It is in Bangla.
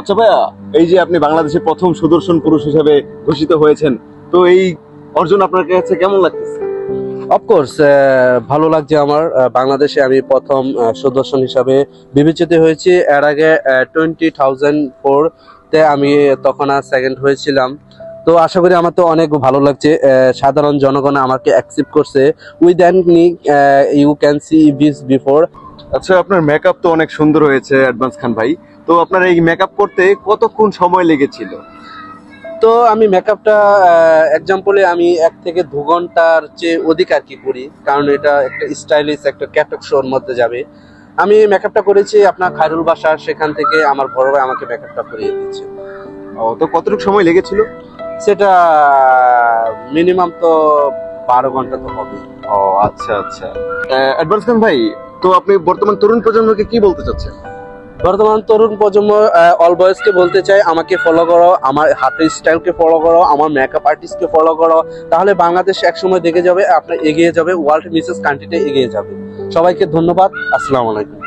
আচ্ছা ভাইয়া, এই যে আপনি বাংলাদেশের প্রথম সুদর্শন পুরুষ হিসেবে ঘোষিত হয়েছেন, তো এই অর্জন আপনার কাছে কেমন লাগতেছে? অফকোর্স ভালো লাগছে আমার। বাংলাদেশে আমি প্রথম সুদর্শন হিসাবে বিবেচিত হয়েছি। এর আগে 2004-তে আমি তখন সেকেন্ড হয়েছিলাম। তো আশা করি আমার তো অনেক ভালো লাগছে। সাধারণ জনগণ আমাকে অ্যাকসেপ্ট করছে। With me you can see this before. আচ্ছা, আপনার মেকআপ তো অনেক সুন্দর হয়েছে অ্যাডভান্স খান ভাই। তো আপনার এই মেকআপ করতে কতক্ষণ সময় লেগেছিল? তো আমি মেকআপটা এক্সাম্পলে আমি 1 থেকে 2 ঘন্টার চেয়ে অধিক আর কি করি, কারণ এটা একটা স্টাইলিশ একটা ক্যাটক শোর মধ্যে যাবে। আমি মেকআপটা করেছি আপনার খায়রুল বাসার, সেখান থেকে আমার বড় ভাই আমাকে মেকআপটা করিয়ে দিচ্ছে। ও, তো কতটুকু সময় লেগেছিল? সেটা মিনিমাম তো 12 ঘন্টা তো হবে। ও আচ্ছা আচ্ছা। অ্যাডভান্স খান ভাই, তো আপনি বর্তমান তরুণ প্রজন্মকে কি বলতে চাচ্ছেন? বর্তমান তরুণ প্রজন্ম অল বয়েজকে বলতে চাই, আমাকে ফলো করো, আমার হাতের স্টাইলকে ফলো করো, আমার মেকআপ আর্টিস্টকে ফলো করো। তাহলে বাংলাদেশ একসময় দেখে যাবে আপনার এগিয়ে যাবে, ওয়ার্ল্ড মিসেস কান্ট্রিতে এগিয়ে যাবে। সবাইকে ধন্যবাদ। আসসালামু আলাইকুম।